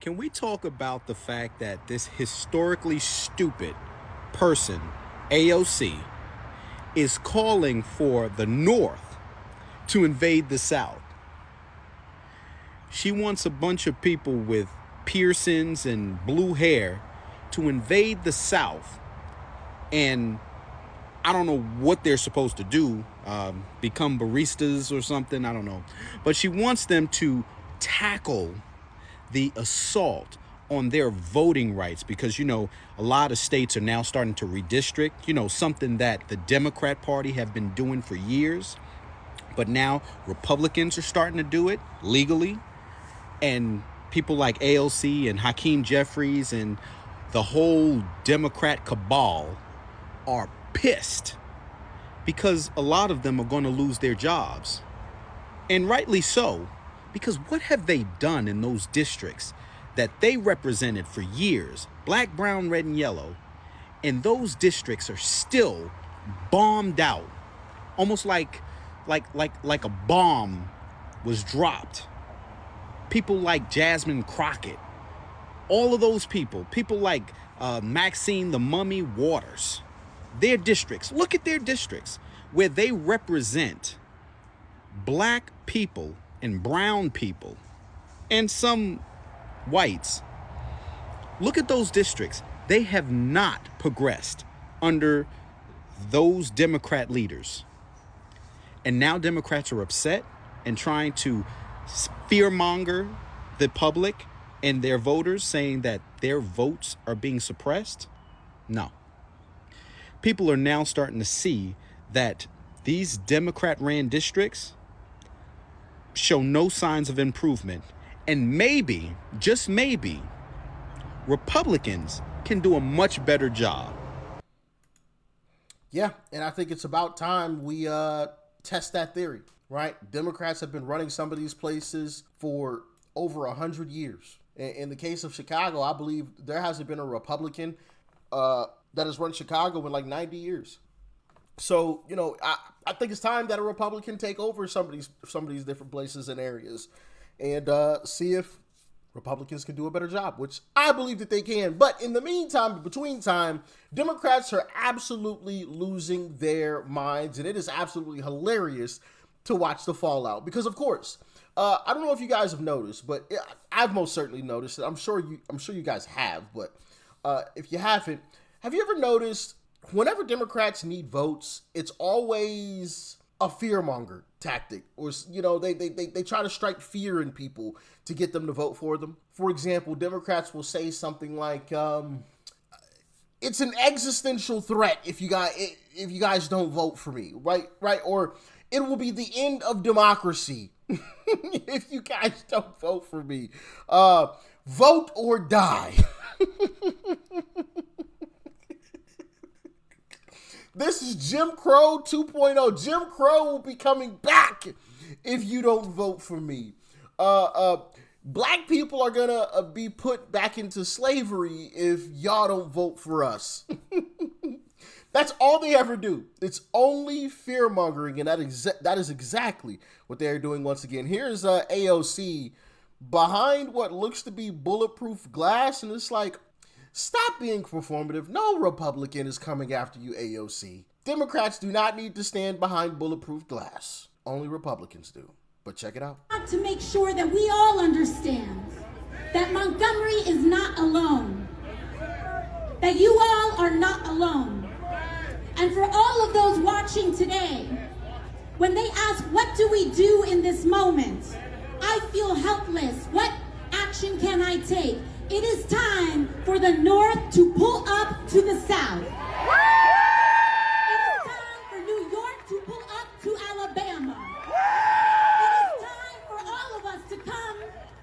Can we talk about the fact that this historically stupid person, AOC, is calling for the North to invade the South? She wants a bunch of people with piercings and blue hair to invade the South, and I don't know what they're supposed to do, become baristas or something, I don't know. But she wants them to tackle the assault on their voting rights because, a lot of states are now starting to redistrict, something that the Democrat Party have been doing for years. But now Republicans are starting to do it legally. And people like AOC and Hakeem Jeffries and the whole Democrat cabal are pissed because a lot of them are going to lose their jobs. And rightly so, because what have they done in those districts that they represented for years, black, brown, red, and yellow, and those districts are still bombed out, almost like a bomb was dropped. People like Jasmine Crockett, all of those people like Maxine the Mummy Waters, their districts, look at their districts where they represent black people and brown people and some whites. Look at those districts. They have not progressed under those Democrat leaders. And now Democrats are upset and trying to fearmonger the public and their voters, saying that their votes are being suppressed. No. People are now starting to see that these Democrat-ran districts show no signs of improvement. And maybe, just maybe, Republicans can do a much better job. Yeah, and I think it's about time we test that theory, right? Democrats have been running some of these places for over 100 years. In the case of Chicago, I believe there hasn't been a Republican that has run Chicago in like 90 years. So, I think it's time that a Republican take over some of these different places and areas and see if Republicans can do a better job, which I believe that they can. But in the meantime, between time, Democrats are absolutely losing their minds, and it is absolutely hilarious to watch the fallout. Because, of course, I don't know if you guys have noticed, but I've most certainly noticed it. I'm sure you guys have, but if you haven't, have you ever noticed whenever Democrats need votes, it's always a fearmonger tactic, or they try to strike fear in people to get them to vote for them. For example, Democrats will say something like, "It's an existential threat if you guys don't vote for me," right? Or it will be the end of democracy if you guys don't vote for me. Vote or die. This is Jim Crow 2.0. Jim Crow will be coming back if you don't vote for me. Black people are going to be put back into slavery if y'all don't vote for us. That's all they ever do. It's only fear-mongering, and that is exactly what they're doing once again. Here's AOC behind what looks to be bulletproof glass, and it's like, stop being performative. No Republican is coming after you, AOC. Democrats do not need to stand behind bulletproof glass. Only Republicans do. But check it out. I want to make sure that we all understand that Montgomery is not alone. That you all are not alone. And for all of those watching today, when they ask, what do we do in this moment? I feel helpless. What action can I take? It is time for the North to pull up to the South. It is time for New York to pull up to Alabama. It is time for all of us to come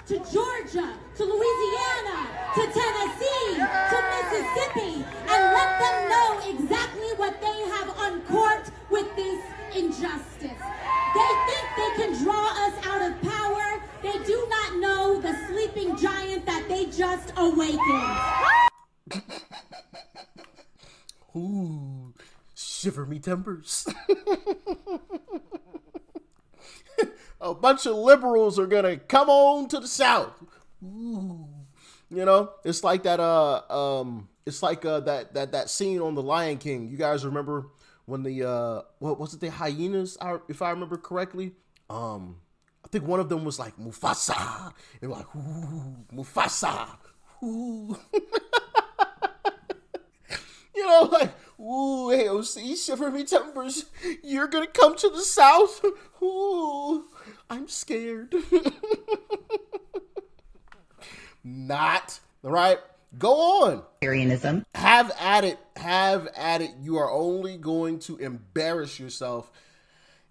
to Georgia, to Louisiana, to Tennessee, to Mississippi, and let them know exactly what they have uncorked with this injustice. They think they can draw us out of power. They do not know the sleeping giant that they just awakened. Ooh, shiver me timbers. A bunch of liberals are gonna come on to the South. Ooh, You know, it's like that. That scene on The Lion King. You guys remember when the what was it? The hyenas, if I remember correctly. I think one of them was like Mufasa, and like ooh, Mufasa, ooh. You know, like, ooh, AOC, shiver me timbers. You're gonna come to the South. Ooh, I'm scared. Not, right? Go on. Arianism. Have at it. Have at it. You are only going to embarrass yourself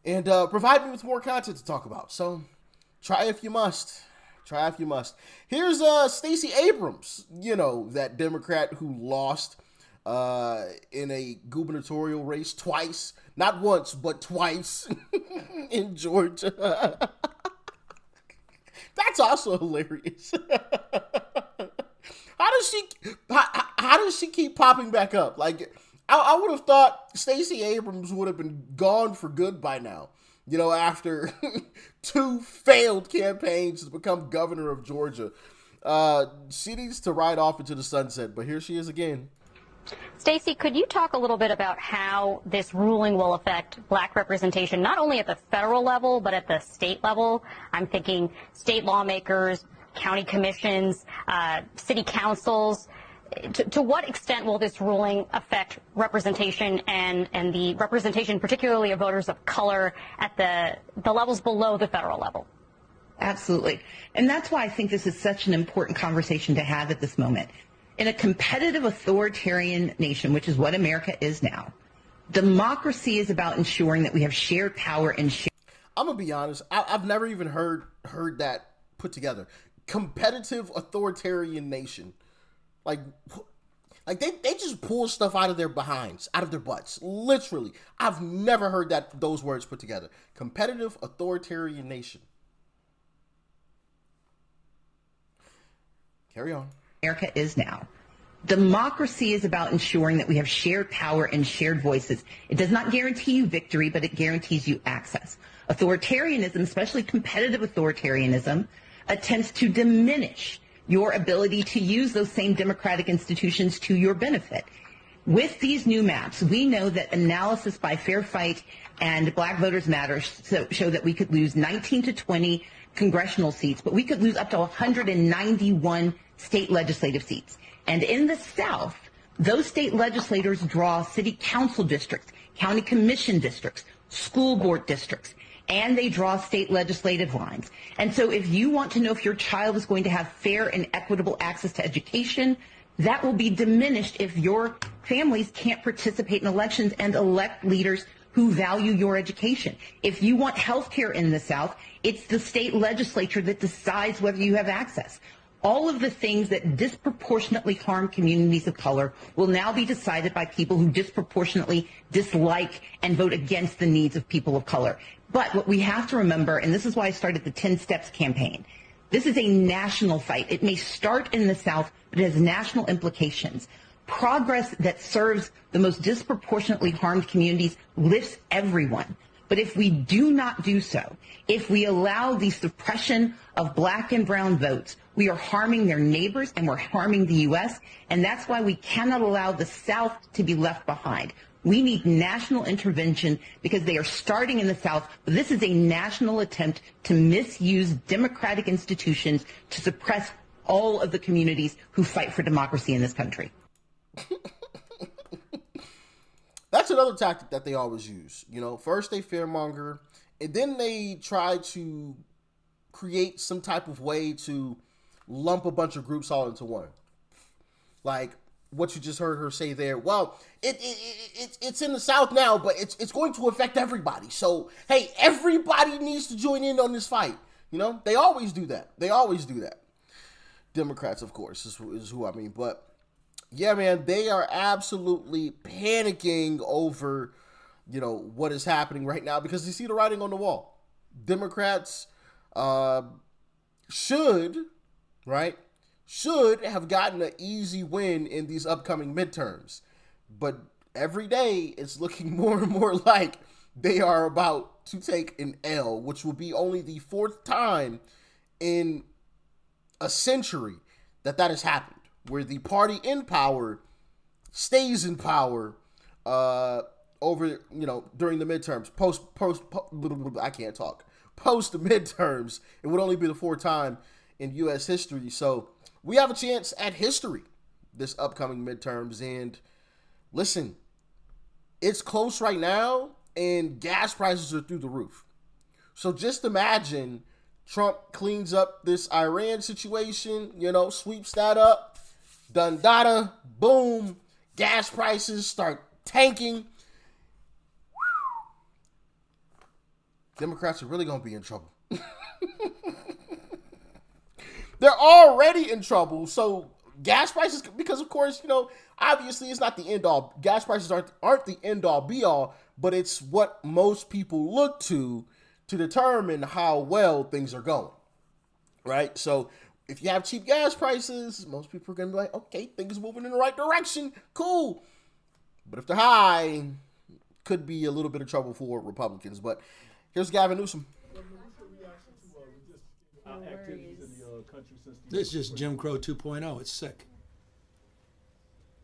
and provide me with more content to talk about. So try if you must. Try if you must. Here's Stacey Abrams, you know, that Democrat who lost in a gubernatorial race twice. Not once, but twice in Georgia. That's also hilarious. How does she keep popping back up? Like, I would have thought Stacey Abrams would have been gone for good by now. You know, after 2 failed campaigns to become governor of Georgia. She needs to ride off into the sunset, but here she is again. Stacey, could you talk a little bit about how this ruling will affect black representation, not only at the federal level, but at the state level? I'm thinking state lawmakers, county commissions, city councils. To what extent will this ruling affect representation and the representation, particularly of voters of color, at the levels below the federal level? Absolutely. And that's why I think this is such an important conversation to have at this moment. In a competitive authoritarian nation, which is what America is now, democracy is about ensuring that we have shared power and I'm going to be honest. I've never even heard that put together. Competitive authoritarian nation. Like they just pull stuff out of their behinds, out of their butts. Literally. I've never heard those words put together. Competitive authoritarian nation. Carry on. America is now. Democracy is about ensuring that we have shared power and shared voices. It does not guarantee you victory, but it guarantees you access. Authoritarianism, especially competitive authoritarianism, attempts to diminish your ability to use those same democratic institutions to your benefit. With these new maps, we know that analysis by Fair Fight and Black Voters Matter show that we could lose 19 to 20 congressional seats, but we could lose up to 191 state legislative seats. And in the South, those state legislators draw city council districts, county commission districts, school board districts, and they draw state legislative lines. And so if you want to know if your child is going to have fair and equitable access to education, that will be diminished if your families can't participate in elections and elect leaders who value your education. If you want health care in the South, it's the state legislature that decides whether you have access. All of the things that disproportionately harm communities of color will now be decided by people who disproportionately dislike and vote against the needs of people of color. But what we have to remember, and this is why I started the 10 Steps campaign, this is a national fight. It may start in the South, but it has national implications. Progress that serves the most disproportionately harmed communities lifts everyone. But if we do not do so, if we allow the suppression of black and brown votes, we are harming their neighbors and we're harming the U.S. And that's why we cannot allow the South to be left behind. We need national intervention because they are starting in the South. But this is a national attempt to misuse democratic institutions to suppress all of the communities who fight for democracy in this country. That's another tactic that they always use. You know, first they fearmonger, and then they try to create some type of way to lump a bunch of groups all into one. Like what you just heard her say there. Well, it's in the South now, but it's going to affect everybody. So, hey, everybody needs to join in on this fight. You know, they always do that. They always do that. Democrats, of course, is who I mean. But yeah, man, they are absolutely panicking over, you know, what is happening right now because they see the writing on the wall. Democrats should have gotten an easy win in these upcoming midterms. But every day it's looking more and more like they are about to take an L, which will be only the 4th time in a century that has happened, where the party in power stays in power over, during the midterms, I can't talk, post the midterms. It would only be the fourth time in U.S. history. So we have a chance at history this upcoming midterms. And listen, it's close right now, and gas prices are through the roof. So just imagine Trump cleans up this Iran situation, sweeps that up, done data, boom, gas prices start tanking. Democrats are really going to be in trouble. They're already in trouble. So gas prices, because of course, obviously it's not the end all. Gas prices aren't the end all be all, but it's what most people look to determine how well things are going, right? So if you have cheap gas prices, most people are going to be like, okay, things are moving in the right direction. Cool. But if they're high, could be a little bit of trouble for Republicans. But here's Gavin Newsom. This is just Jim Crow 2.0. It's sick.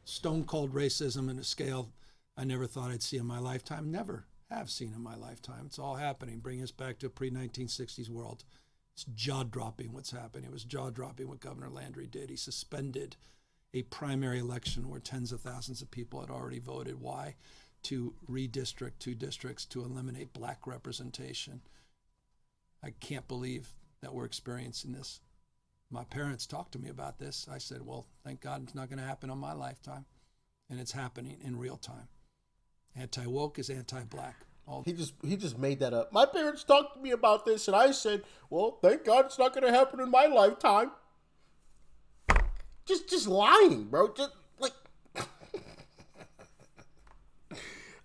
Stone cold racism in a scale I never thought I'd see in my lifetime. Never have seen in my lifetime. It's all happening. Bringing us back to a pre-1960s world. It's jaw-dropping what's happening. It was jaw-dropping what Governor Landry did. He suspended a primary election where tens of thousands of people had already voted. Why? To redistrict 2 districts to eliminate black representation. I can't believe that we're experiencing this. My parents talked to me about this. I said, well, thank God it's not going to happen on my lifetime. And it's happening in real time. Anti-woke is anti-black. He just made that up. My parents talked to me about this, and I said, well, thank God it's not going to happen in my lifetime. Just lying, bro. Just like,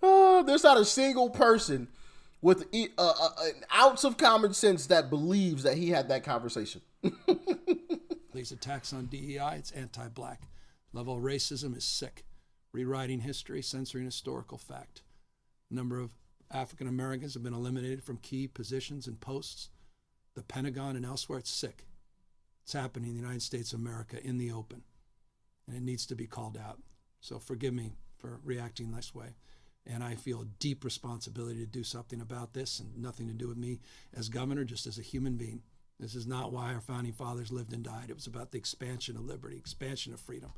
there's not a single person with an ounce of common sense that believes that he had that conversation. These attacks on DEI, it's anti-black. Level of racism is sick. Rewriting history, censoring historical fact. Number of African Americans have been eliminated from key positions and posts. The Pentagon and elsewhere, it's sick. It's happening in the United States of America in the open. And it needs to be called out. So forgive me for reacting this way. And I feel a deep responsibility to do something about this, and nothing to do with me as governor, just as a human being. This is not why our founding fathers lived and died. It was about the expansion of liberty, expansion of freedom,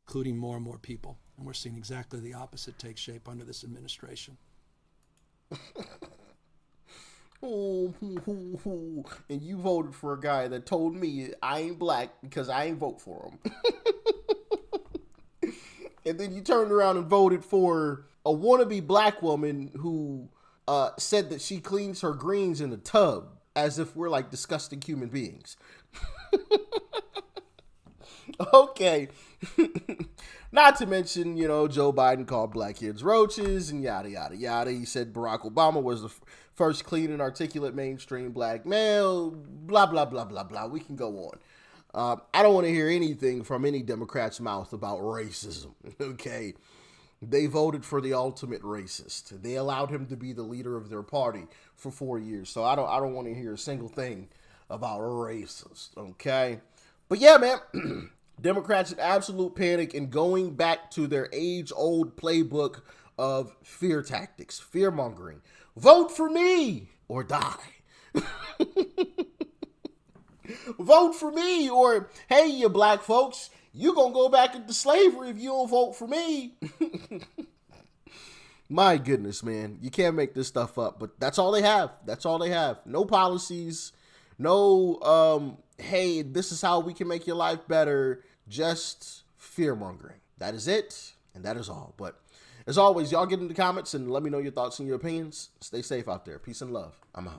including more and more people. And we're seeing exactly the opposite take shape under this administration. And you voted for a guy that told me I ain't black because I ain't vote for him. And then you turned around and voted for a wannabe black woman who said that she cleans her greens in a tub, as if we're like disgusting human beings. Okay. Not to mention, Joe Biden called black kids roaches and yada, yada, yada. He said Barack Obama was the first clean and articulate mainstream black male, blah, blah, blah, blah, blah. We can go on. I don't want to hear anything from any Democrat's mouth about racism, okay? They voted for the ultimate racist. They allowed him to be the leader of their party for 4 years. So I don't want to hear a single thing about racist, okay? But yeah, man, Democrats in absolute panic and going back to their age-old playbook of fear tactics, fear-mongering. Vote for me or die. Vote for me, or hey, you black folks, you gonna go back into slavery if you don't vote for me. My goodness, man, you can't make this stuff up, but that's all they have. That's all they have. No policies, no, hey, this is how we can make your life better. Just fear mongering. That is it, and that is all. But as always, y'all get in the comments and let me know your thoughts and your opinions. Stay safe out there. Peace and love. I'm out.